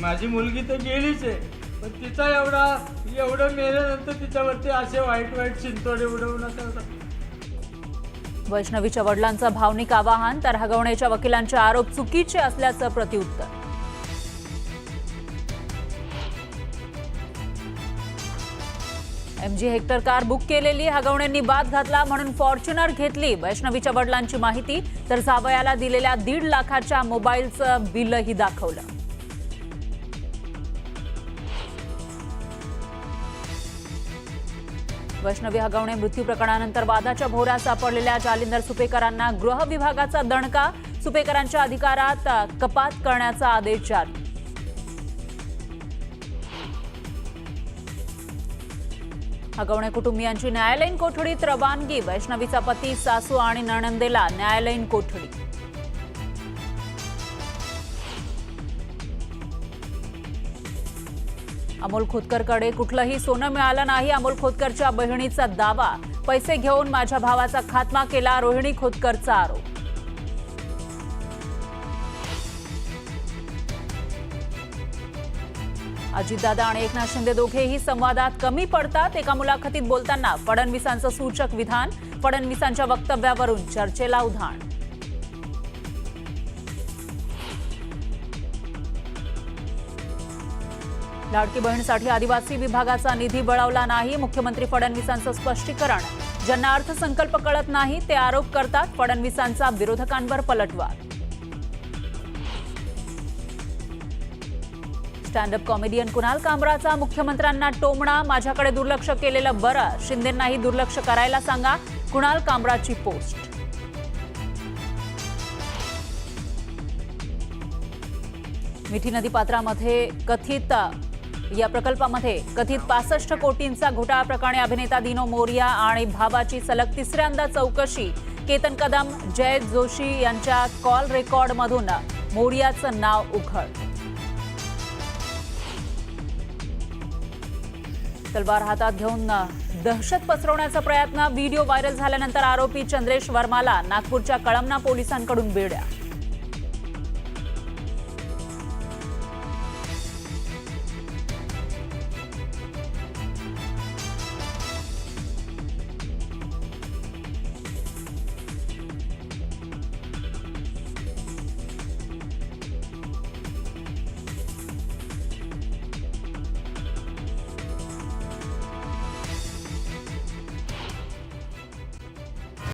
माझी मुलगी तर गेलीच आहे, पण तिचा एवढं मेल्यानंतर तिच्यावरती असे वाईट चिंतोडे उडवू नका. वैष्णवीच्या वडिलांचं भावनिक आवाहन तर हगवणेच्या वकिलांचे आरोप चुकीचे असल्याचं प्रत्युत्तर. MG हेक्टर कार बुक केलेली, हगवणेंनी बाद घातला म्हणून फॉर्च्युनर घेतली. वैष्णवीच्या वडिलांची माहिती तर जावयाला दिलेल्या 1.5 लाखाच्या मोबाईलचं बिलही दाखवलं. वैष्णवी हगवणे मृत्यू प्रकरणानंतर वादाच्या भोवऱ्यात सापडलेल्या जालिंदर सुपेकरांना गृह विभागाचा दणका. सुपेकरांच्या अधिकारात कपात करण्याचा आदेश जारी. हगवणे कुटुंबियांची न्यायालयीन कोठडीत रवानगी. वैष्णवीचा पती, सासू आणि नणंदेला न्यायालयीन कोठडी. अमोल खोतकरकडे कुठलंही सोनं मिळालं नाही. अमोल खोतकरच्या बहिणीचा दावा. पैसे घेऊन माझ्या भावाचा खात्मा केला, रोहिणी खोतकरचा आरोप. अजितदादा आणि एकनाथ शिंदे दोघेही संवादात कमी पडतात. एका मुलाखतीत बोलताना फडणवीसांचं सूचक विधान. फडणवीसांच्या वक्तव्यावरून चर्चेला उधाण. लाडकी बहीणसाठी आदिवासी विभागाचा निधी बळावला नाही. मुख्यमंत्री फडणवीसांचं स्पष्टीकरण. ज्यांना अर्थसंकल्प कळत नाही ते आरोप करतात. फडणवीसांचा विरोधकांवर पलटवार. स्टँडअप कॉमेडियन कुणाल कामराचा मुख्यमंत्र्यांना टोमणा. माझ्याकडे दुर्लक्ष केलेलं बरं, शिंदेंनाही दुर्लक्ष करायला सांगा. कुणाल कामराची पोस्ट. मिठी नदी पात्रामध्ये या प्रकल्पामध्ये कथित 65 कोटींचा घोटाळा प्रकरणी अभिनेता दिनो मोरिया आणि भावाची सलग तिसऱ्यांदा चौकशी. केतन कदम, जय जोशी यांच्या कॉल रेकॉर्डमधून मोरियाचं नाव उघड. तलवार हातात घेऊन दहशत पसरवण्याचा प्रयत्न. व्हिडिओ व्हायरल झाल्यानंतर आरोपी चंद्रेश वर्माला नागपूरच्या कळमना पोलिसांकडून बेड्या.